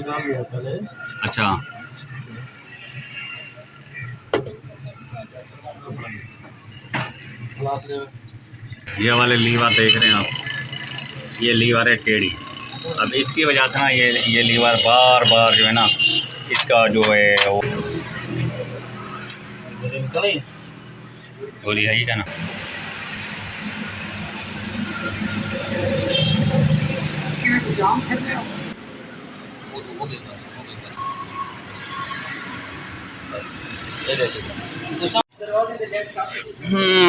अच्छा, ये वाले लीवर देख रहे हैं आप, ये लीवर है टेढ़ी। अब इसकी वजह से ना ये लीवर बार बार जो है ना, इसका जो है वो गोली है ही क्या ना।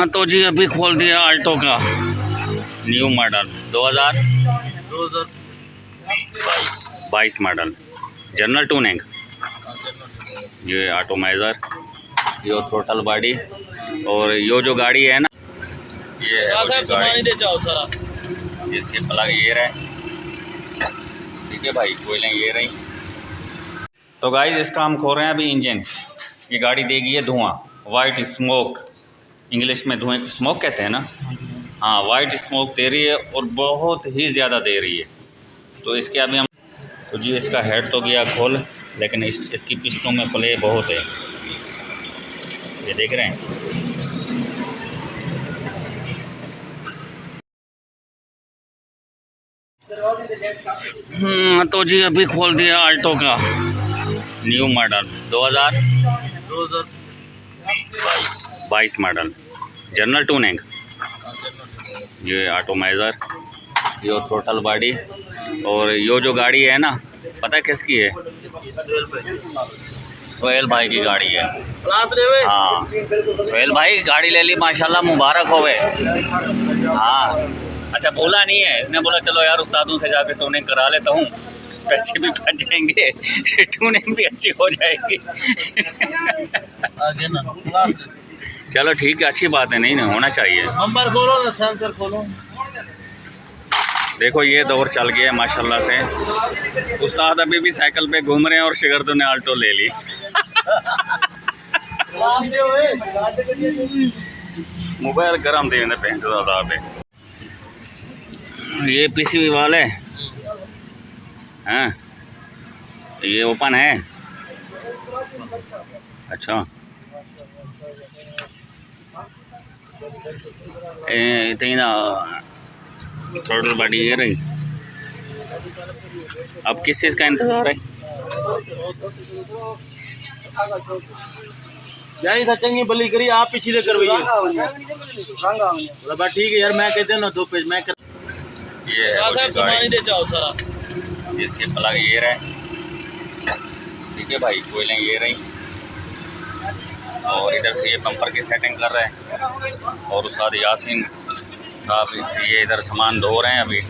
तो जी अभी खोल दिया आल्टो का new model 2022 model general tuning. ये ऑटोमाइजर, ये थ्रोटल बॉडी, और ये जो गाड़ी है ना, ये जिसके प्लग ये रहे, ठीक है भाई, कोयलें ये रही। तो गाइस इसका हम खोल रहे हैं अभी इंजन। ये गाड़ी देगी है धुआं, वाइट स्मोक, इंग्लिश में धुएं को स्मोक कहते हैं ना। हाँ, वाइट स्मोक दे रही है और बहुत ही ज़्यादा दे रही है। तो इसके अभी हम, तो जी इसका हेड तो गया खोल, लेकिन इसकी पिस्टों में प्ले बहुत है, ये देख रहे हैं। तो जी अभी खोल दिया आल्टो का new model 2022 model general tuning. ये ऑटोमाइजर, ये थ्रोटल बॉडी, और ये जो गाड़ी है ना, पता है किसकी है? सोहेल भाई की गाड़ी है। हाँ, सोहेल भाई गाड़ी ले ली, माशाल्लाह, मुबारक होवे। हाँ, अच्छा बोला नहीं है, इसने बोला चलो यार उस्तादों से जाके टूनिंग करा लेता हूँ, पैसे भी बच जाएंगे, टूनिंग भी अच्छी हो जाएगी। चलो ठीक है, अच्छी बात है, नहीं नहीं होना चाहिए। नंबर खोलो ना, सेंसर खोलो। देखो ये दौर चल गया माशाल्लाह से। उस्ताद अभी भी साइकिल पे घूम रहे हैं और शिगर्दों ने आल्टो ले ली। मोबाइल गरम दे दादा पे। ये पीसीबी वाले हैं, ये ओपन है। अच्छा, थ्रोटल बॉडी ये रही। अब किस चीज़ का इंतज़ार है? यानी था चंगी बली करी, आप पीछे से करवाइए। ठीक है यार, मैं कहते हैं ना 2 पेज मैं कर। ये सामान ही दे जाओ सारा, जिसके प्लग ये रहे, ठीक है भाई, कोयलें ये रही, और इधर से ये बम्पर की सेटिंग कर रहे हैं, और उस्ताद यासीन साहब ये इधर सामान धो रहे हैं अभी।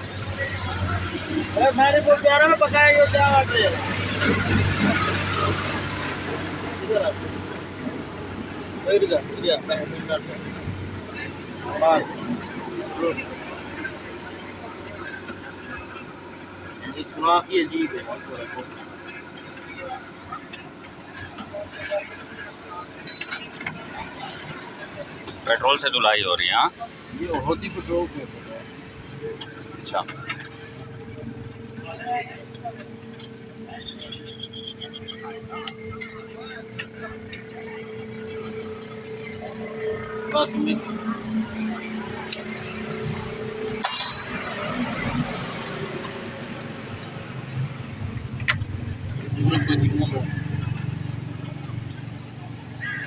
मैंने बोल दिया ना पकाया ये क्या बात है। अजीब है, पेट्रोल से धुलाई हो रही है। हाँ, ये होती पेट्रोल पे। अच्छा, बस में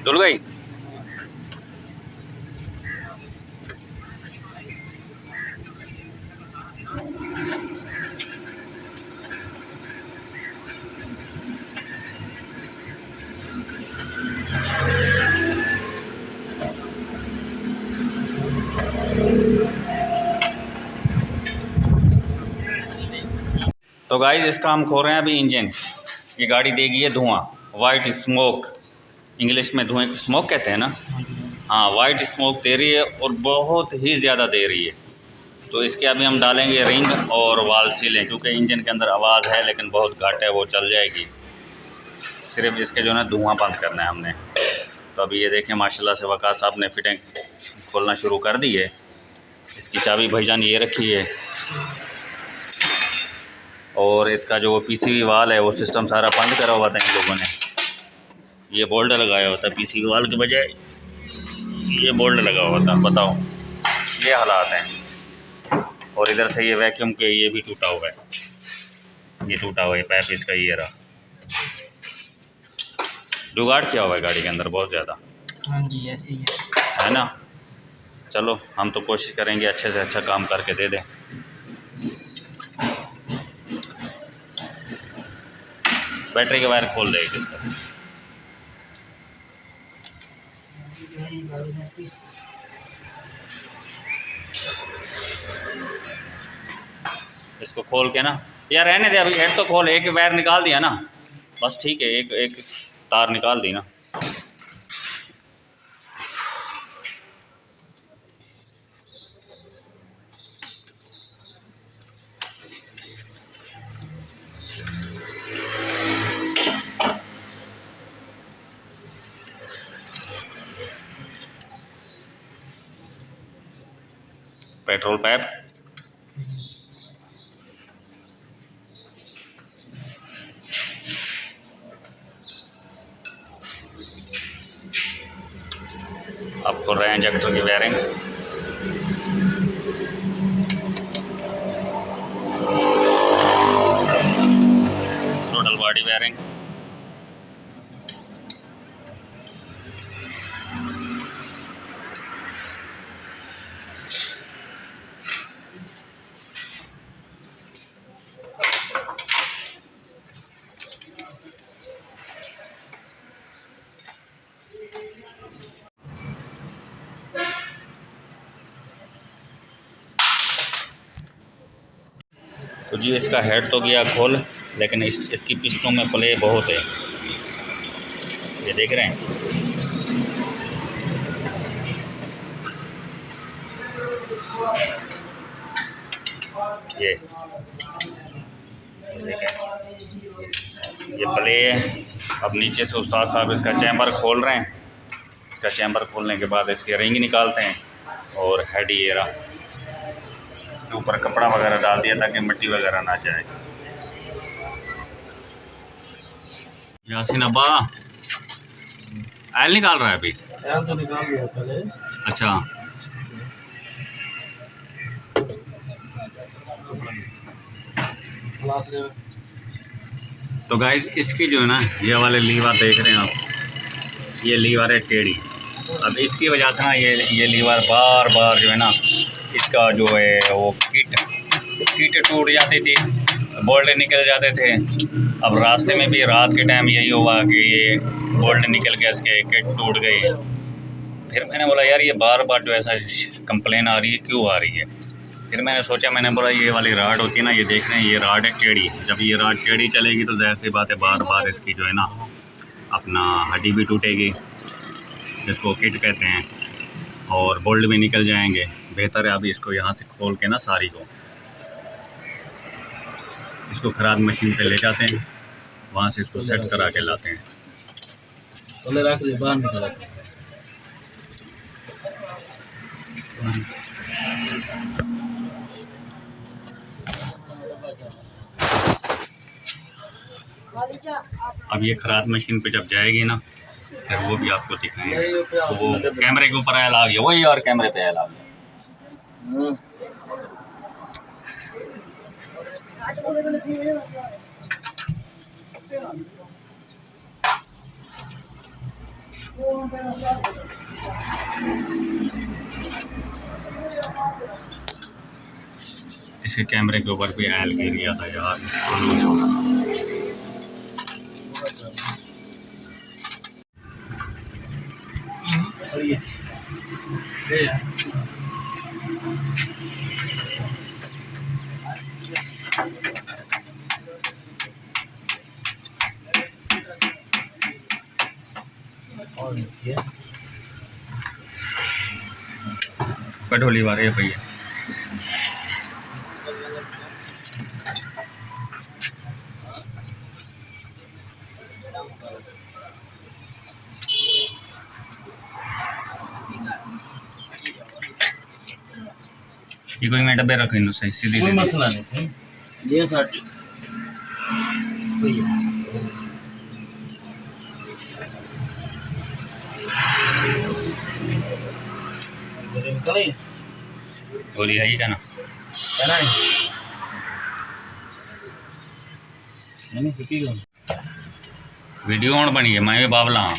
धुल गई। तो गाइस इसका हम खोल रहे हैं अभी इंजन। ये गाड़ी देगी है धुआं, वाइट स्मोक, इंग्लिश में धुएं को स्मोक कहते हैं ना। हाँ, वाइट स्मोक दे रही है और बहुत ही ज़्यादा दे रही है। तो इसके अभी हम डालेंगे रिंग और वाल सीलें, क्योंकि इंजन के अंदर आवाज़ है लेकिन बहुत घट है, वो चल जाएगी। सिर्फ इसके जो है ना धुआं बंद करना है हमने। तो अभी ये देखें माशाल्लाह से वक़ास साहब ने फिटिंग खोलना शुरू कर दी है। इसकी चाबी भाईजान ये रखी है। और इसका जो पीसीबी वाल है वो सिस्टम सारा बंद करा हुआ था इन लोगों ने। ये बोल्ट लगाया हुआ था पीसीबी वाल के बजाय, ये बोल्ट लगा हुआ था। बताओ, ये हालात हैं। और इधर से ये वैक्यूम के ये भी टूटा हुआ है, ये टूटा हुआ है पाइप इसका, ये रहा। जुगाड़ किया हुआ है गाड़ी के अंदर बहुत ज़्यादा। हाँ जी, ऐसे ही है ना। चलो हम तो कोशिश करेंगे अच्छे से अच्छा काम करके दे दें। बैटरी के वायर खोल देगी इसका। इसको खोल के ना यार रहने दे, अभी हेड तो खोल, एक वायर निकाल दिया ना, बस ठीक है, एक एक तार निकाल दी ना। पेट्रोल पाइप अब खोल रहे हैं इंजेक्टर की वायरिंग। Total body wiring. तो जी इसका हेड तो गया खोल, लेकिन इसकी पिस्टों में प्ले बहुत है, ये देख रहे हैं। ये देखें, ये प्ले है। अब नीचे से उस्ताद साहब इसका चैम्बर खोल रहे हैं। इसका चैम्बर खोलने के बाद इसकी रिंग निकालते हैं और हेड ये रहा। इसके ऊपर कपड़ा वगैरह डाल दिया ताकि मिट्टी वगैरह ना जाए। यासीन अब्बा आयल निकाल रहा है अभी? आयल तो निकाल दिया पहले। अच्छा, तो गाइस इसकी जो है ना, ये वाले लीवर देख रहे हैं आप, ये लीवर है टेढ़ी। अब इसकी वजह से ना ये लीवर बार बार जो है ना, इसका जो है वो किट टूट जाती थी, बोल्ट निकल जाते थे। अब रास्ते में भी रात के टाइम यही हुआ कि ये बोल्ट निकल के इसके किट टूट गई। फिर मैंने बोला यार ये बार बार जो ऐसा कंप्लेन आ रही है, क्यों आ रही है? फिर मैंने सोचा, मैंने बोला ये वाली राड होती है ना, ये देख रहे हैं ये राड है टेढ़ी। जब ये राड टेढ़ी चलेगी तो ज़ाहिर सी बात है बार बार इसकी जो है ना अपना हड्डी भी टूटेगी, जिसको किट कहते हैं, और बोल्ट भी निकल जाएंगे। बेहतर है अभी इसको यहाँ से खोल के ना सारी को इसको खराद मशीन पे ले जाते हैं, वहाँ से इसको सेट करा के लाते हैं। चले रख दे, बाहर निकल आते हैं। अब ये खराद मशीन पे जब जाएगी ना, फिर वो भी आपको दिखाएंगे। तो वो कैमरे के ऊपर आयल आ गया, वही और कैमरे पे आयल आ गया। इसके कैमरे के ऊपर भी आयल गिर गया था यार। कटोली वाले भैया ये कोई मैं डब्बे रखो, सही सीधी कोई मसला नहीं सही। ये साथ निकले गोली है ही का ना कहना है नहीं फिकी वीडियो ऑन बनी है मैं भी बाबला हाँ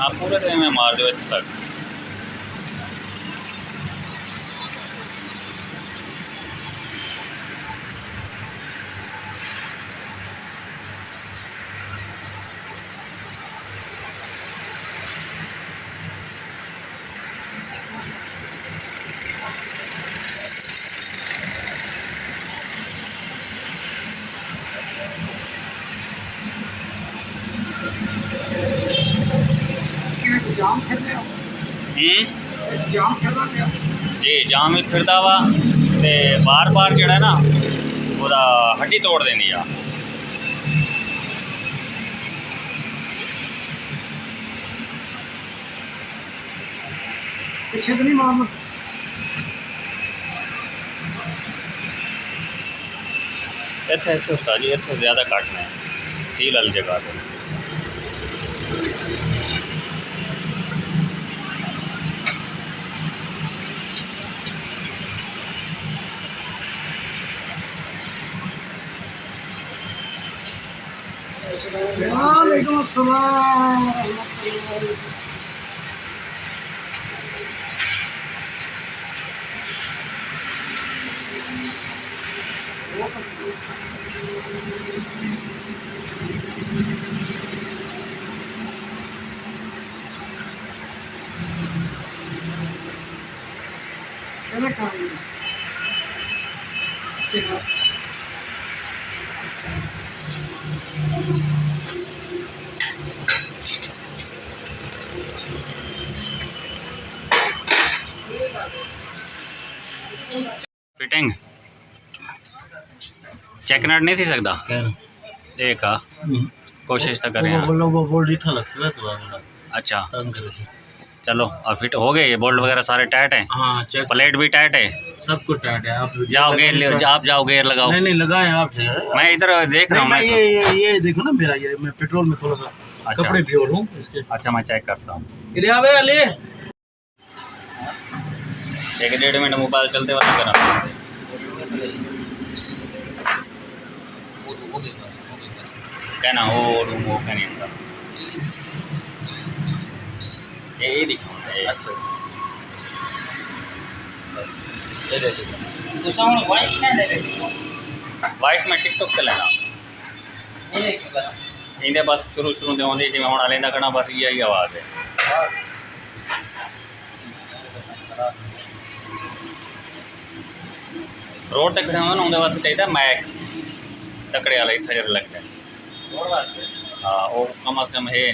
आप पूरे टाइम में मार दो इतने तक जी जाम ही फिरदा वा ते बार बार जड़ा ना ओदा हड्डी तोड़ देनी आ पीछे तो नहीं मारना इतने इतने उस्ताद जी इतने ज़्यादा काटना है सील वाली जगह पे वालेकुम अस्सलाम फिटिंग चेक नट नहीं थी सकता एक आ कोशिश तो करें हाँ। वो बोल था लग सकता तो अच्छा तंग करे से चलो अब फिट हो गए ये बोल्ट वगैरह सारे टाइट हैं हाँ चेक प्लेट भी टाइट है सब कुछ टाइट है आप जाओ गेयर आप जाओ गेयर लगाओ नहीं नहीं लगाए आप मैं इधर देख रहा हूँ मैं ये देखो ना मेरा ये मैं पेट्रोल में थोड़ा सा अच्छा। कपड़े भिगो लूं इसके अच्छा मैं चेक करता हूँ इधर आवे ले 1-1.5 मिनट मोबाइल चलते वाला करा कहना वो कहने का ये दिखाऊँ अच्छा वॉइस में टिकटॉक ते लेना इंदे बस शुरू शुरू ते आउंदी जिवें हुण आलेंदा करना बस इ'यै ही आवाज़ है रोड ते खड़े होना उंदे वास्ते चाहिए मैक तकड़े वाला इत्थे जरा लगदा हाँ वो कम अज कम है